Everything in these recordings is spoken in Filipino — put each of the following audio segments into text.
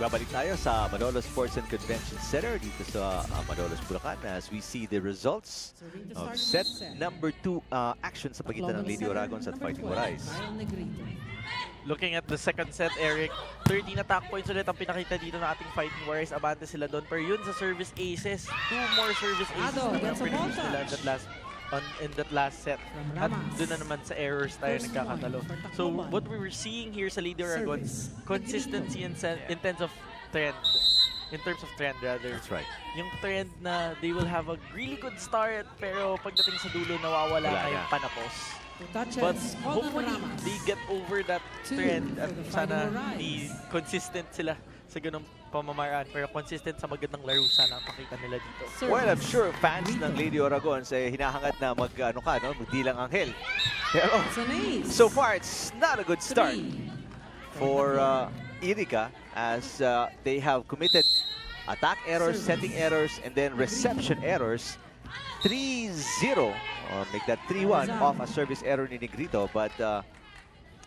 Babalik tayo sa Malolos Sports and Convention Center dito sa Malolos, Bulacan as we see the results of set number 2 action sa pagitan ng Lady Oragons at Fighting Warais. Looking at the second set, Eric, 13 attack points ulit ang pinakita dito ng ating Fighting Warais. Abante sila doon. Pero yun sa service aces, 2 more service aces na na-produce nila in that last set. At doon na naman sa errors tayo nagkakatalo. So what we were seeing here sa Lady Oragons, consistency in terms of trend. In terms of trend rather. That's right. Yung trend na they will have a really good start pero pagdating sa dulo nawawala na yung panapos. But hopefully they get over that trend at sana di consistent sila sa ganung pamamaraan pero consistent sa magandang laro sana ang pakita nila dito. Well, I'm sure fans ng Lady Oragons hinahangat na magdilang anghel. Pero so far, it's not a good start for Erica as they have committed attack errors, setting errors, and then reception errors. 3-0, make that 3-1 off a service error ni Negrito. But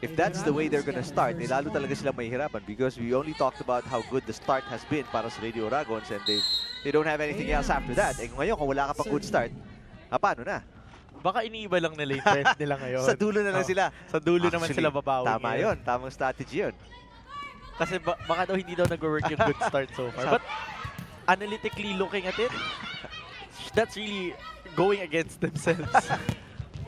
if that's the way they're gonna start, lalo talaga silang mahihirapan because we only talked about how good the start has been para sa Lady Oragons and they don't have anything else after that. Ngayon, kung wala ka pang good start, paano na? Baka iniiba lang nila yung trend nila ngayon. Sa dulo na lang sila. Sa dulo naman sila babawi. Tama yun. Tamang strategy yun. Kasi baka daw hindi daw nag-work yung good start so far. But analytically looking at it, that's really going against themselves.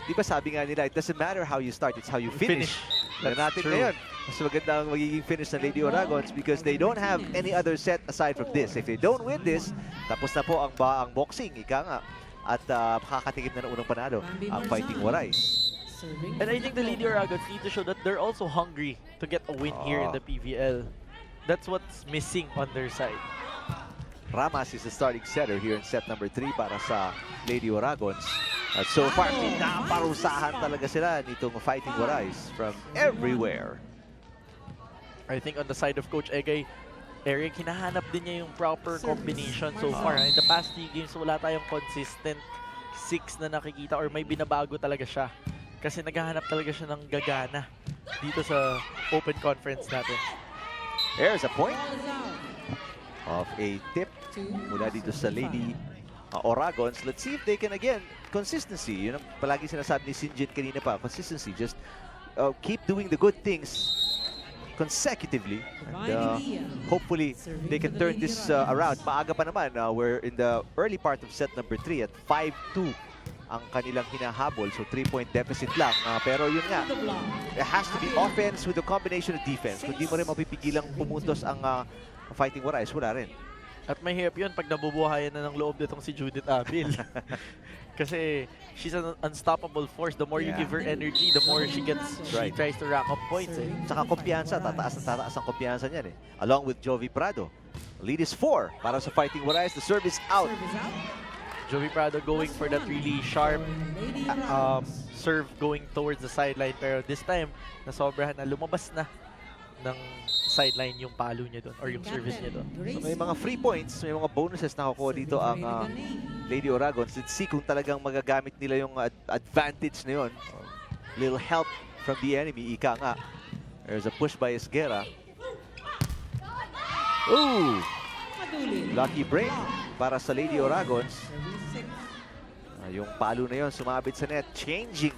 Di ba sabi nga nila, it doesn't matter how you start, it's how you finish. That's natin true. ngayon. Mas maganda ang magiging finish ng Lady Oragons because they don't have any other set aside from this. If they don't win this, tapos na po ang boxing, ika nga. At makakatikim na ng unang panalo ang Fighting Warais. And I think the Lady Oragons need to show that they're also hungry to get a win here in the PVL. That's what's missing on their side. Ramas is the starting setter here in set number 3 para sa Lady Oragons. At so far, pinaparusahan talaga sila nitong Fighting Warais from everywhere. I think on the side of Coach Egay, Eric, hinahanap din niya yung proper combination so far. In the past 3 games, wala tayong consistent 6 na nakikita or may binabago talaga siya. Kasi naghahanap talaga siya ng gagana dito sa open conference natin. There's a point of a tip mula dito sa Lady Oragons. Let's see if they can again, consistency. Yun ang palagi sinasabi ni Sinjin kanina pa, consistency. Just keep doing the good things consecutively. And hopefully they can turn this around. Maaga pa naman. We're in the early part of set number 3 at 5-2 ang kanilang hinahabol. So 3-point deficit lang. Pero yun nga, it has to be offense with a combination of defense. Kung di mo rin mapipigilang pumuntos ang Fighting Warais, wala rin. At mahirap yun pag nabubuhayan na ng loob nitong si Judith Abil. Kasi she's an unstoppable force. The more you give her energy, the more she tries to rack up points. Tsaka kumpiyansa, tataas ang kumpiyansa niyan Along with Jovi Prado. Lead is 4 para sa Fighting Warais. The service out. Jovi Prado going for that really sharp serve going towards the sideline. Pero this time, nasobrahan na, lumabas na ng sideline yung palo niya doon or yung service niya doon. So may mga free points, may mga bonuses na nakukuha dito ang Lady Oragons. Let's see kung talagang magagamit nila yung advantage na yun. Little help from the enemy, ika nga. There's a push by Esguerra. Ooh! Lucky break para sa Lady Oragons. Yung palo na yun, sumabit sa net, changing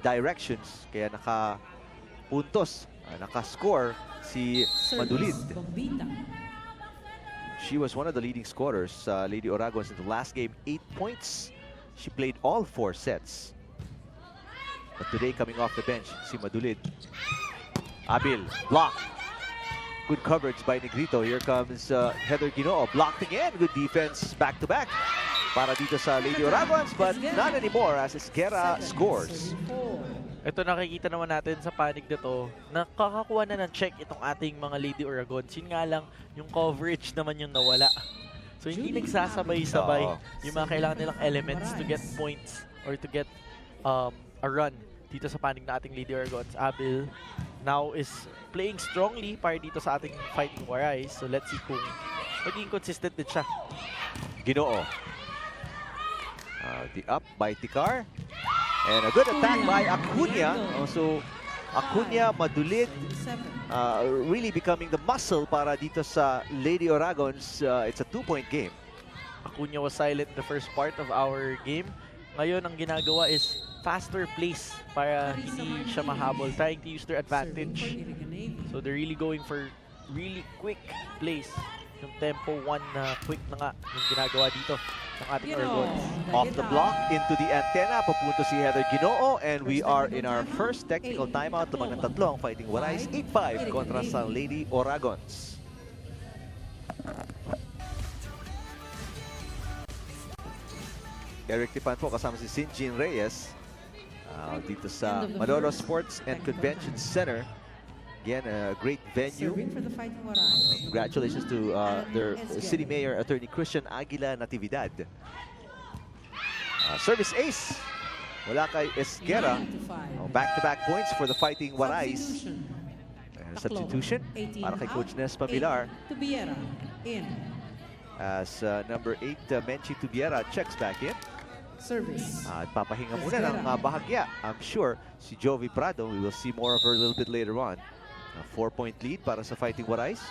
directions. Kaya nakapuntos, nakascore si Madulid. She was one of the leading scorers, Lady Oragons, in the last game, 8 points. She played all 4 sets. But today, coming off the bench, si Madulid. Abil, block. Good coverage by Negrito. Here comes Heather Ginoo. Blocked again. Good defense, back-to-back. Para dito sa Lady Oragons, but not anymore as Esguerra scores. Ito nakikita naman natin sa panig na to, nakakakuha na ng check itong ating mga Lady Oragons. Yun nga lang, yung coverage naman yung nawala. So hindi nagsasabay-sabay yung mga kailangan nilang elements to get points or to get a run dito sa panig na ating Lady Oragons. Abil now is playing strongly para dito sa ating Fighting Warais. So let's see kung maging consistent din siya. Ginoo. The up by Tikar. And a good attack by Acuna. Also Acuna, Madulid, 7. really becoming the muscle para dito sa Lady Oragons. It's a 2-point game. Acuna was silent in the first part of our game. Ngayon, ang ginagawa is faster plays para hindi siya mahabol, trying to use their advantage. So they're really going for really quick plays. Yung tempo 1 na quick na nga yung ginagawa dito ng ating Oragons. Off the block, into the antenna, papunto si Heather Ginoo, and we are in our first technical timeout. Tumang ng tatlo ang Fighting Warais, 8-5 kontra sa Lady Oragons. Eric Tipan po kasama si Sinjin Reyes dito sa Manolo Sports and Convention Center. Again, a great venue. Serving for the Fighting Warais. Congratulations to their City Mayor, Attorney Christian Aguila Natividad. Service ace. Wala kay Esguerra. 9-5. Back-to-back points for the Fighting Warais. Substitution. Substitution para kay Coach Nes Pamilar. Tubiera in. As number 8, Menchi Tubiera checks back in. Service. At papahinga muna ng bahagya. I'm sure si Jovi Prado, we will see more of her a little bit later on. A 4-point lead para sa Fighting Warais.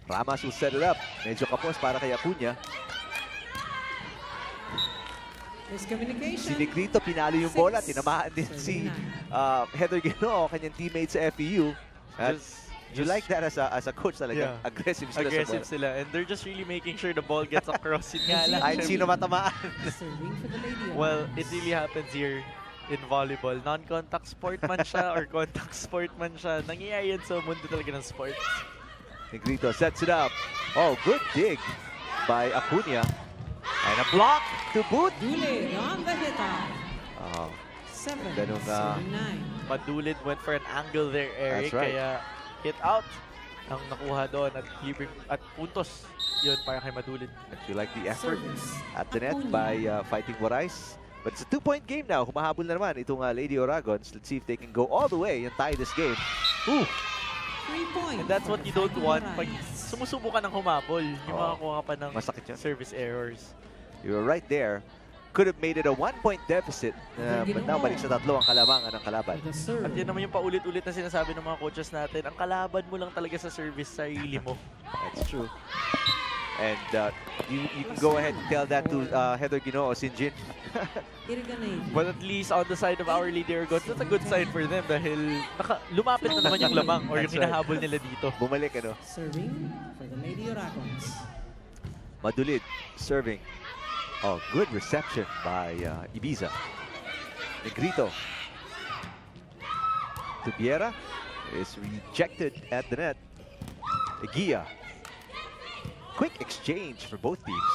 Ramas will set it up. Medyo kapos para kay Acuna. Si Miscommunication. Negrito pinalo yung bola. Tinamahan din si Heather Ginoo, kanyang teammate sa FEU. At you like that as a coach talaga? Yeah. Aggressive sila Aggressive sa bola. sila, and they're just really making sure the ball gets across. Yun nga lang. Kahit sino matamaan. Serving for the Lady Well, it Oragons. really happens here in volleyball. Non-contact sport man siya or contact sport man siya. Nangyayari yan sa mundo talaga ng sports. Negrito sets it up. Oh, good dig by Acuna. And a block to boot. Dule on the hit out. Oh, 7. ganun, Serving 9. Madulid went for an angle there, Eric. That's right. Kaya hit out ang nakuha doon at puntos yun para kay Madulid. If you like the effort Service. at the net Acuna. by Fighting Warais. But it's a 2-point game now. Humahabol na naman itong Lady Oragons. Let's see if they can go all the way and tie this game. Ooh, 3 points. And that's what you don't want pag sumusubo ka ng humabol. Yung Oo. makakuha ka pa ng Masakit yun. service errors. you were right there. Could have made it a 1-point deficit. But now balik sa tatlo ang kalamangan ng kalaban. The serve. At yun naman yung paulit-ulit na sinasabi ng mga coaches natin, ang kalaban mo lang talaga sa service, sarili mo. That's true. And you can go ahead and tell that to Heather Ginoo o Sinjin. Iriganate. But at least on the side of our Lady Oragons, that's a good sign for them dahil lumapit na naman yung lamang or yung That's right. hinahabol nila dito. Bumalik ano. Serving for the Lady Oragons. Madulid serving. Oh, good reception by Ibiza. Negrito. Tubiera is rejected at the net. Eguia. Quick exchange for both teams.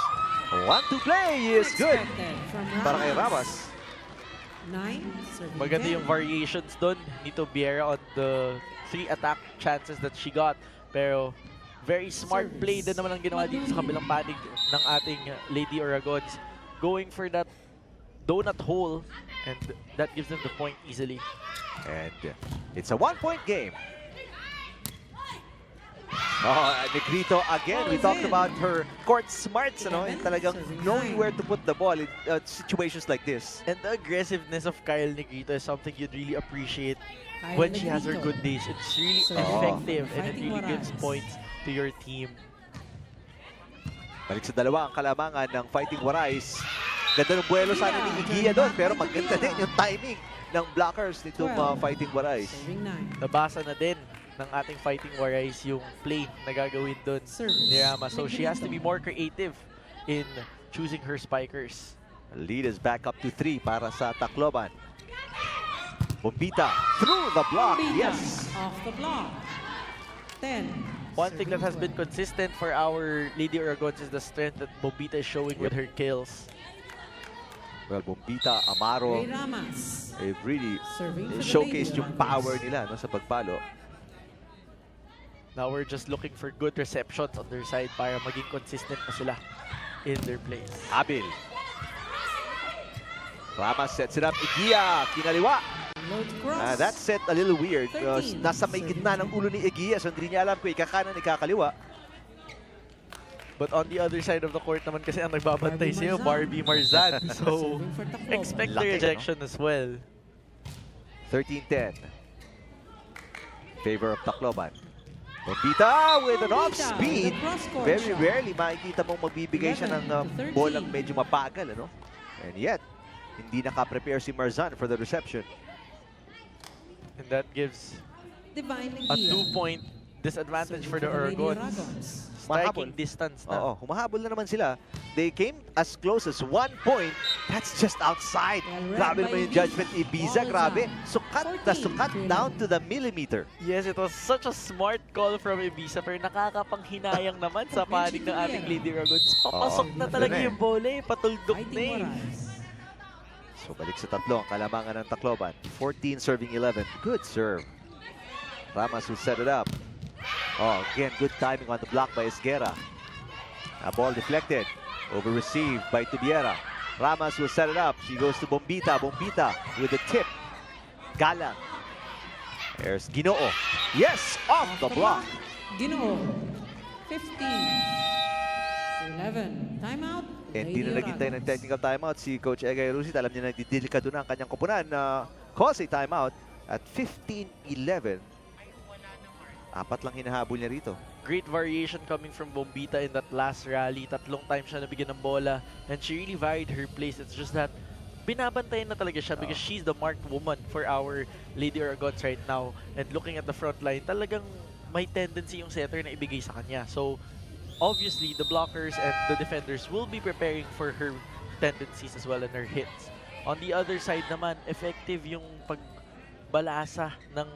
1-2 play is good Expected from para kay Ramos. Ramas. 9. Serving Maganda 10. yung variations doon ni Tubiera on the 3 attack chances that she got. Pero very smart play din naman ang ginawa dito sa kabilang panig ng ating Lady Oragons. Going for that donut hole, and that gives them the point easily. And it's a 1-point game. Oh, Negrito again. We talked about her court smarts, ano, and talagang knowing where to put the ball in situations like this. And the aggressiveness of Kyle Negrito is something you'd really appreciate Kyle when she has her Negrito. good days. It's really So, effective and it Fighting really gives Warais. points to your team. Balik sa dalawa ang kalamangan ng Fighting Warais. Ganda ng buwelo sana ni Eguia doon, pero maganda din yung timing ng blockers nitong Fighting Warais. Serving 9. Nabasa na din ng ating Fighting Warais yung play na gagawin doon ni Rama. So she has to be more creative in choosing her spikers. Lead is back up to 3 para sa Tacloban. Bombita through the block. Bida Yes. off the block. 10. One thing that has Serving been consistent for our Lady Oragons is the strength that Bombita is showing with her kills. Well, Bombita, 12. Amaro, Ray Ramas. they've really Serving for the showcased Lady yung Oragons. power nila no, sa pagpalo. Now we're just looking for good receptions on their side para maging consistent na sila in their plays. Abil. Ramos sets it up. Eguia, kinaliwa. Load cross. That set a little weird. 13. Nasa may gitna ng ulo ni Eguia, so hindi niya alam kung ikakanan, ikakaliwa. But on the other side of the court naman kasi ang nagbabantay Barbie sa'yo, Marzan. Barbie Marzan. So, Serving for Tacloban. expect the Laki, no? rejection as well. 13-10. Favor of Tacloban. Bombita with an off-speed. Very rarely makikita mong magbibigay siya ng bolang medyo mabagal, ano? And yet, hindi naka-prepare si Marzan for the reception. And that gives Divine a Legia. 2-point disadvantage for the Lady Aragons. Aragons. Striking Mahabol. distance na. Oo, humahabol na naman sila. They came as close as 1 point. That's just outside. Well read Grabe by naman yung Ibiza. judgment. Ibiza, Ball is grabe. out. Sukat na 14, sukat down to the millimeter. Yes, it was such a smart call from Ibiza pero nakakapanghinayang naman sa panig ng ating Lady Aragons. Papasok Oo, na talaga ito na yung bola eh. Patuldok na Fighting eh. Morales. So balik sa tatlo ang kalamangan ng Tacloban. 14 serving 11. Good serve. Ramos will set it up. Oh, again, good timing on the block by Esguerra. A ball deflected. Over-received by Tubiera. Ramos will set it up. She goes to Bombita. Bombita with the tip. Galang. There's Ginoo. Yes! Off the block. Ginoo. 15-11. Timeout. And di Lady na naghintay ng Aragons. technical timeout si Coach Egay Rusit. Alam niya na didelikado na ang kanyang koponan na calls a timeout at 15-11. Apat lang hinahabol niya rito. Great variation coming from Bombita in that last rally. Tatlong times siya nabigyan ng bola and she really varied her plays. It's just that binabantayan na talaga siya because she's the marked woman for our Lady Aragons right now. And looking at the front line, talagang may tendency yung setter na ibigay sa kanya. So, obviously, the blockers and the defenders will be preparing for her tendencies as well and her hits. On the other side naman, effective yung pagbalasa ng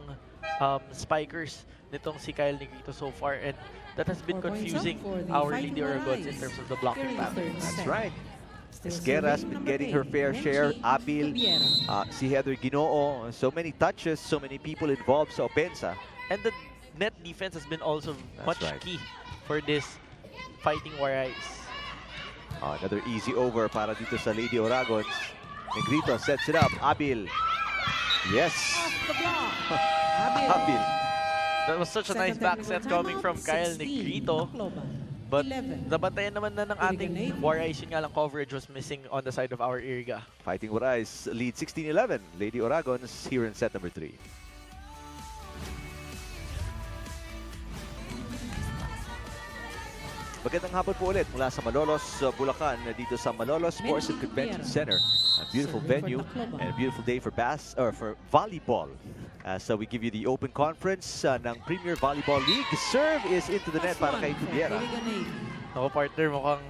spikers nitong si Kyle Negrito so far, and that has been 4 points up confusing for the our Fighting Lady Aragons in Morales. terms of the blocking During the pattern. third That's set. right. Still Esguerra has serving been number getting her 10, fair share. Menchie Abil, Tubiera. si Heather Ginoo. So many touches, so many people involved sa opensa. And the net defense has been also much right. key for this Fighting Warriors. Another easy over para dito sa Lady Aragons. Negrito sets it up. Abil. Yes. Off the block. Abil. Abil. That was such a nice Second back technical set coming timeout, from Kyle 16, Negrito. Tacloban. But 11. nabantayan naman na ng ating Iriga Nate. Warriors. Yun nga lang, coverage was missing on the side of our Iriga. Fighting Warriors lead 16-11. Lady Aragons here in set number 3. Magandang hapon po ulit mula sa Malolos, Bulacan, dito sa Malolos Sports and Convention Center. A beautiful venue and a beautiful day for for volleyball. So we give you the open conference ng Premier Volleyball League. Serve is into the net para kay Tubiera. Iriga Nate. Ako partner, mukhang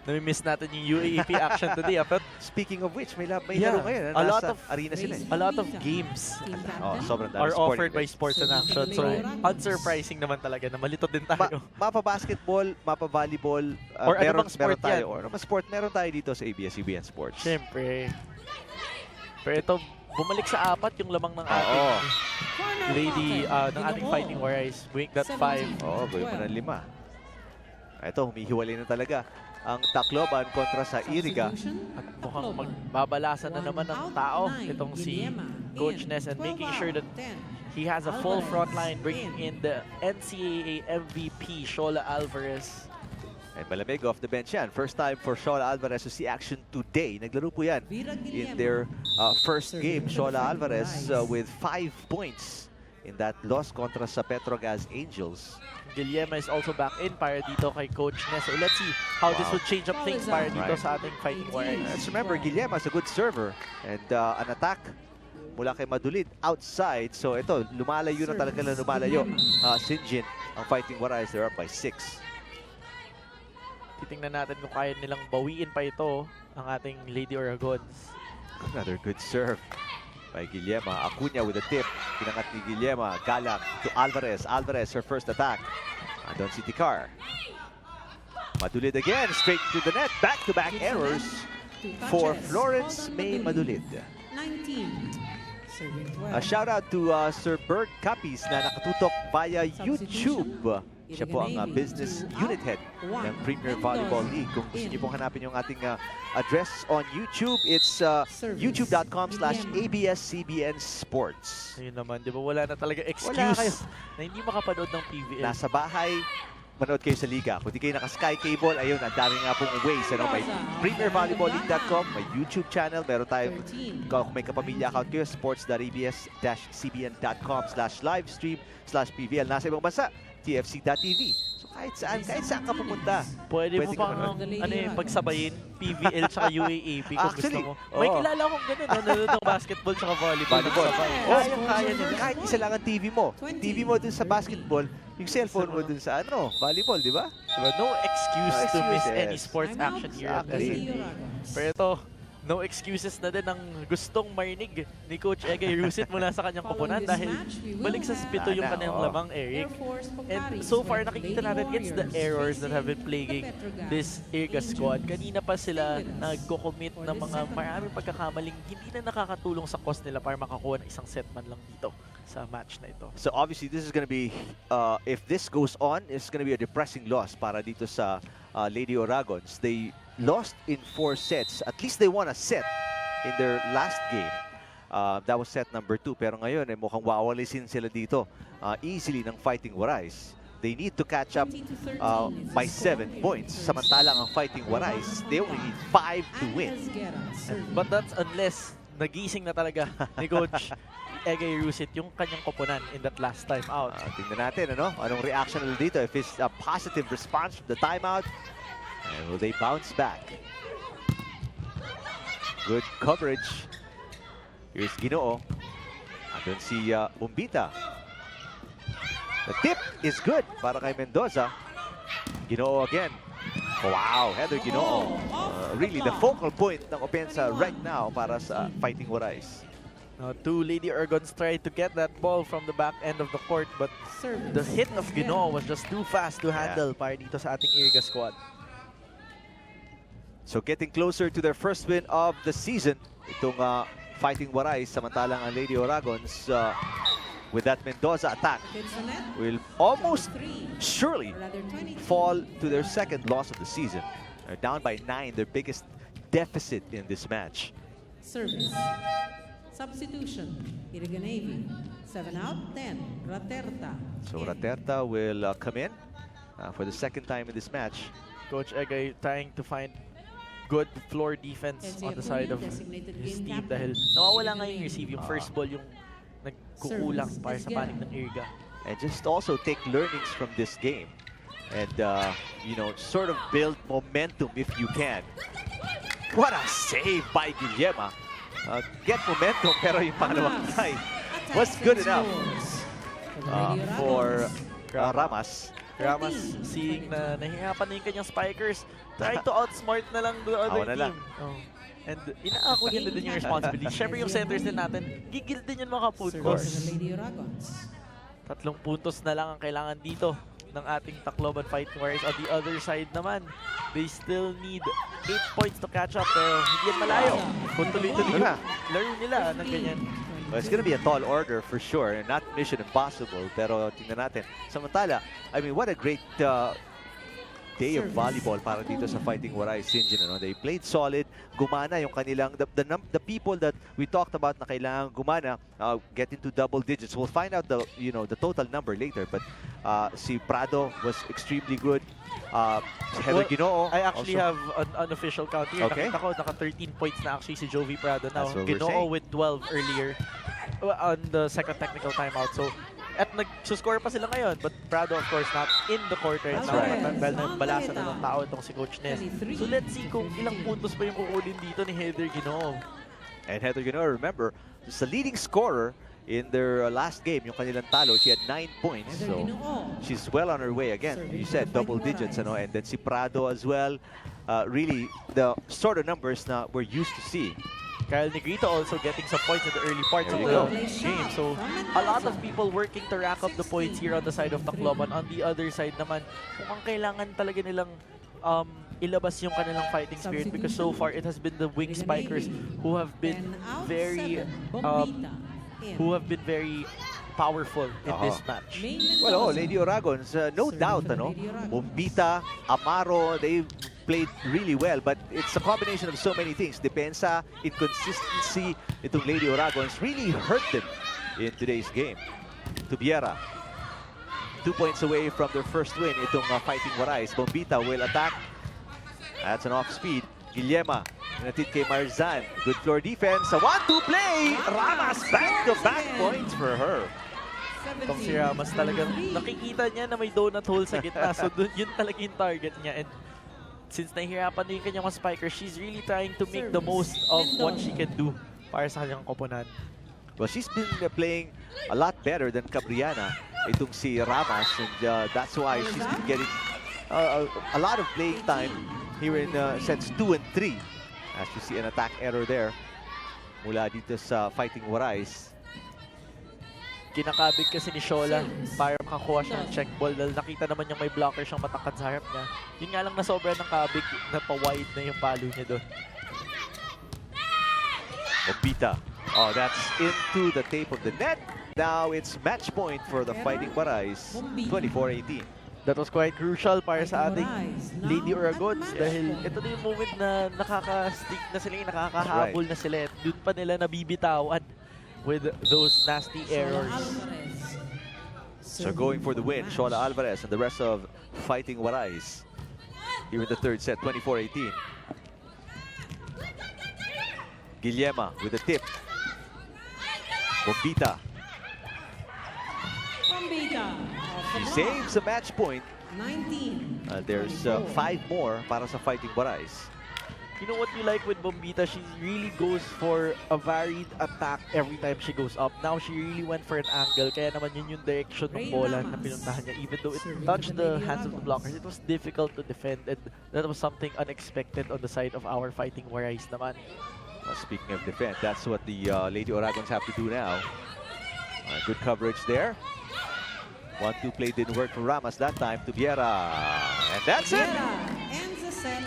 nami-miss natin yung UAAP action today. But Speaking of which, may laro Yeah, ngayon. a lot Nasa of arena sila. a lot of games Team Oh, captain. sobrang dami are sporting offered by events. Sports and Action. So, Right. unsurprising naman talaga na malito din tayo. Mapa basketball, mapa volleyball, Or ano bang sport meron tayo. yan? Or ano bang sport meron tayo dito sa ABS-CBN Sports. Siyempre. Pero ito, bumalik sa apat yung lamang ng ating Oo. Corner Lady, pocket. ng ating Ginoo. Fighting Warriors. Week that 5. 17. Oo, gawin mo ng 5. Ito, humihiwalay na talaga ang Tacloban kontra sa Iriga. Substitution, At mukhang Tacloban. magbabalasan na One naman ng out, tao 9, itong si Guillema. Coach In. Ness and 12 making out, sure that 10. he has a full Alvarez. front line, bringing In. in the NCAA MVP, Shola Alvarez. And malamig off the bench yan. First time for Shola Alvarez to see action today. Naglaro po yan Vira in Guillema. their first Serving game. for the Shola Fighting Alvarez Warriors. with 5 points in that loss kontra sa Petrogas Angels. Guillema is also back in para dito kay Coach Ness. So let's see how this Wow. would change up things para dito sa ating Fighting 18. Warriors. Let's remember, Guillema is a good server. And an attack mula kay Madulid outside. So ito, lumalayo na talaga na lumalayo. Sinjin, ang Fighting Warriors, they're up by 6. Titingnan natin kung kaya nilang bawiin pa ito ang ating Lady Aragons. Another good serve by Guillema. Acuña with a tip. Pinangat ni Guillema. Galang to Alvarez. Alvarez, her first attack. Andon si Ticar. Madulid again. Straight to the net. Back-to-back errors Two for touches. Florence Called on May the Madulid. 19. Serving 12. A shout out to Sir Bert Capis na nakatutok via YouTube. Siya po ang business unit head ng Premier Volleyball League. Kung gusto niyo pong hanapin yung ating address on YouTube, it's youtube.com/ABS-CBN Sports. Ayun naman, di ba wala na talaga excuse Wala kayo. na hindi makapanood ng PVL. Nasa bahay, manood kayo sa liga. Kung di kayo naka-Sky Cable, ayun, ang dami nga pong ways. Ano, may PremierVolleyballLeague.com, may YouTube channel, meron tayong, kung may kapamilya account kayo, sports.abs-cbn.com/livestream/PVL. Nasa ibang bansa, TFC.tv. So kahit saan ka pumunta. Pwede mo Pwede ka pang manood. pagsabayin PVL tsaka UAAP kung Actually, gusto mo. May oo. kilala akong ganun, nanonood ng basketball tsaka volleyball. Volleyball. Sabay. Kaya nila. Kahit isa lang ang TV mo. TV mo dun sa basketball, yung cellphone mo dun sa volleyball, di ba? Diba? No excuse No to miss excuses. any sports I'm out. action here at Exactly. SNB. Pero ito, no excuses na din ang gustong marinig ni Coach Egay Rusit mula sa kanyang koponan dahil balik sa spito yung Sana, kanyang oo. lamang Eric. And so far, nakikita natin it's the errors that have been plaguing this Irga squad. Kanina pa sila nagko-commit ng mga maraming pagkakamaling hindi na nakakatulong sa cost nila para makakuha ng isang set man lang dito sa match na ito. So obviously, this is going to be, if this goes on, it's going to be a depressing loss para dito sa Lady Oragons. They lost in 4 sets. At least they won a set in their last game. That was set number 2. Pero ngayon, mukhang wawalisin sila dito easily ng Fighting Warais. They need to catch up by 7 points. Samantalang ang Fighting Warais, they only need 5 to win. But that's unless nagising na talaga ni Coach Egay Rusit yung kanyang koponan in that last time out. Tingnan natin, anong reaction nila dito. If it's a positive response from the timeout, and will they bounce back? Good coverage. Here's Ginoo. Andun si Umbita. The tip is good para kay Mendoza. Ginoo again. Wow, Heather Ginoo. Really the focal point ng opensa right now para sa Fighting Warais. Two Lady Orgons tried to get that ball from the back end of the court but the hit of Ginoo was just too fast to handle para dito sa ating Irga squad. So getting closer to their first win of the season. Itong Fighting Warais, samantalang ang Lady Oragons with that Mendoza attack will almost surely fall to their second loss of the season. They're down by 9, their biggest deficit in this match. Service. Substitution. Iriga Navy. 7 out, 10. Raterta. So Raterta will come in for the second time in this match. Coach Egay trying to find good floor defense on the side of his team dahil nawawala nga yung receive. Yung first ball yung nagkukulang para sa panig ng Irga. And just also take learnings from this game. And, sort of build momentum if you can. What a save by Guillema. Get momentum, pero yung pangalawang try was good enough for Ramas. Ramas seeing na nahihirapan na yung kanyang spikers, try to outsmart na lang the other team. And inaako niya na din yung responsibility. Siyempre yung centers din natin, gigil din yun maka-put course. 3 puntos na lang ang kailangan dito ng ating Tacloban Fighting Warriors. On the other side naman, they still need 8 points to catch up pero hindi yan malayo. Kung tuloy-tuloy yung laro nila ng ganyan. Well, it's going to be a tall order for sure, and not mission impossible. Pero tingnan natin. Samantala, I mean, what a great day of volleyball para dito sa Fighting Warais Sinjin. They played solid, gumana yung kanilang, the people that we talked about na kailangan gumana, get into double digits. We'll find out the total number later, but si Prado was extremely good. Heather Ginoo. I actually also have an unofficial count here. Okay. Nakita ko, naka 13 points na actually si Jovi Prado now. That's what we're Ginoo saying. with 12 earlier on the second technical timeout. So, at nag-score pa sila ngayon, but Prado of course not in the court right That's now. right. Dahil nagbalasa na ng tao itong si Coach Ness. So let's see kung ilang puntos pa yung kukunin dito ni Heather Ginoo. And Heather Ginoo, remember, is the leading scorer in their last game, yung kanilang talo. She had 9 points, so she's well on her way again. You said double digits, and then si Prado as well. Really, the sort of numbers na we're used to see. Kyle Negrito also getting some points in the early parts There of you the go. game. So, a lot of people working to rack up the points here on the side of Tacloban. On the other side naman, mukhang kailangan talaga nilang ilabas yung kanilang fighting spirit because so far it has been the wing spikers who have been very powerful in this match. Well, Lady Oragons, no doubt, Bumbita, Amaro, they played really well, but it's a combination of so many things. Depensa, inconsistency, itong Lady Oragons really hurt them in today's game. Tubiera. 2 points away from their first win, itong Fighting Warais. Bombita will attack. That's an off-speed. Guillema, pinatid kay Marzan. Good floor defense. A 1-2 play! Ramas, back-to-back points for her. Itong si Ramas talagang nakikita niya na may donut hole sa gitna. So yun talaga yung target niya. And since nahihirapan na yung kanyang mga spiker, she's really trying to make the most of what she can do para sa kanyang koponan. Well, she's been playing a lot better than Cabriana, itong si Ramas, and that's why she's been getting a lot of playing time here in sets 2 and 3. As you see an attack error there mula dito sa Fighting Warais. Kinakabig kasi ni Shola para makakuha siya ng check ball dahil nakita naman niyang may blocker siyang matangkad sa harap niya. Yun nga lang na sobra ng kabig, na pa-wide na yung palo niya doon. Bombita. Oh, that's into the tape of the net. Now it's match point for the Fighting Warais, 24-18. That was quite crucial para sa ating Lady Oragons dahil ito na yung moment na nakaka-stick na sila, nakakahabol na sila. Doon pa nila nabibitawan with those nasty errors. So going for the win, Shola Alvarez and the rest of Fighting Warais here in the third set, 24-18. Guillema with a tip. Bombita. She saves a match point. 19. There's 5 more para sa Fighting Warais. You know what you like with Bombita? She really goes for a varied attack every time she goes up. Now she really went for an angle. Kaya naman yun yung direction ng bola na pinuntahan niya. Even though it touched the hands of the blockers, it was difficult to defend. And that was something unexpected on the side of our Fighting Warais naman. Speaking of defense, that's what the Lady Oragons have to do now. Good coverage there. 1-2 play didn't work for Ramas that time. To Viera. And that's it! Ends the set.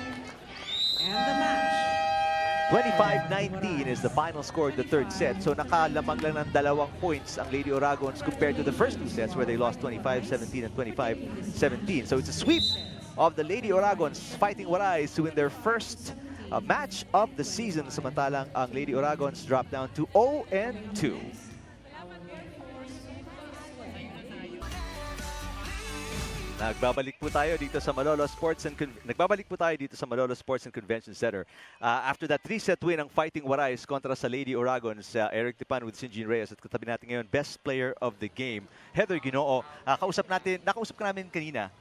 And the match. 25-19 is the final score in the third set. So nakalamang lang ng 2 points ang Lady Oragons compared to the first 2 sets where they lost 25-17 and 25-17. So it's a sweep of the Lady Oragons Fighting Warais to win their first match of the season. Samantalang ang Lady Oragons dropped down to 0-2. Nagbabalik po tayo dito sa Malolo Sports and Convention Center. After that 3-set win ng Fighting Warais kontra sa Lady Oragons, Eric Tipan with Sinjin Reyes at katabi natin ngayon, best player of the game, Heather Ginoo. Nakausap ka namin kanina.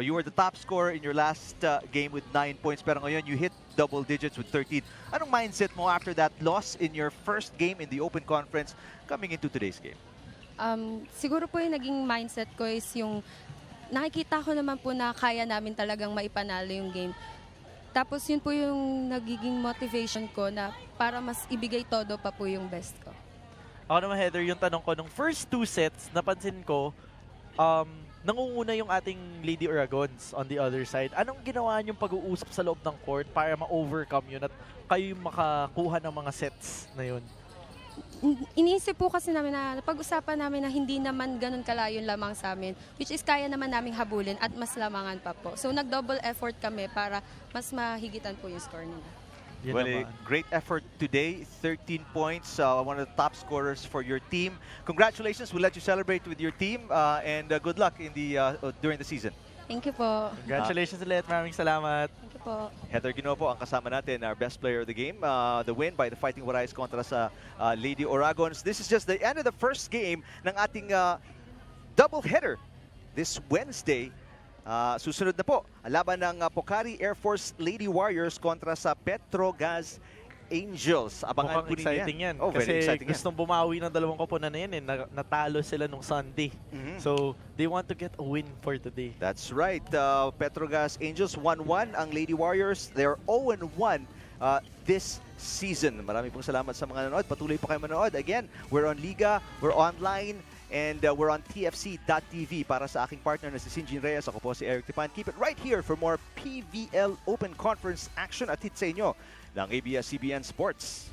You were the top scorer in your last game with 9 points, pero ngayon you hit double digits with 13. Anong mindset mo after that loss in your first game in the Open Conference coming into today's game? Siguro po yung naging mindset ko is yung nakikita ko naman po na kaya namin talagang maipanalo yung game. Tapos yun po yung nagiging motivation ko na para mas ibigay todo pa po yung best ko. Ako naman, Heather, yung tanong ko, nung first 2 sets, napansin ko, nangunguna yung ating Lady Oragons on the other side. Anong ginawa niyong pag-uusap sa loob ng court para ma-overcome yun at kayo yung makakuha ng mga sets na yun? Iniisip po kasi namin na pag-usapan namin na hindi naman ganun kalayo lamang sa amin, which is kaya naman naming habulin at mas lamangan pa po. So nag-double effort kami para mas mahigitan po yung score nila. Well, a great effort today, 13 points, one of the top scorers for your team. Congratulations, we'll let you celebrate with your team and good luck in the during the season. Thank you po. Congratulations ulit, maraming salamat. Thank you po. Heather Ginoo po ang kasama natin, our best player of the game. The win by the Fighting Warais kontra sa Lady Oragons. This is just the end of the first game ng ating doubleheader this Wednesday. Susunod na po, ang laban ng Pocari Air Force Lady Warriors kontra sa Petrogas Angels. Abangan po exciting yan. Oh, kasi very exciting gustong bumawi ng dalawang koponan na yan. Natalo sila nung Sunday. So, they want to get a win for today. That's right. Petrogas Angels 1-1. Ang Lady Warriors, they're 0-1 this season. Maraming pong salamat sa mga nanood. Patuloy po kayo manood. Again, we're on Liga, we're online, and we're on TFC.tv. Para sa aking partner na si Sinjin Reyes, ako po si Eric Tipan. Keep it right here for more PVL Open Conference action at hit sa inyo ng ABS-CBN Sports.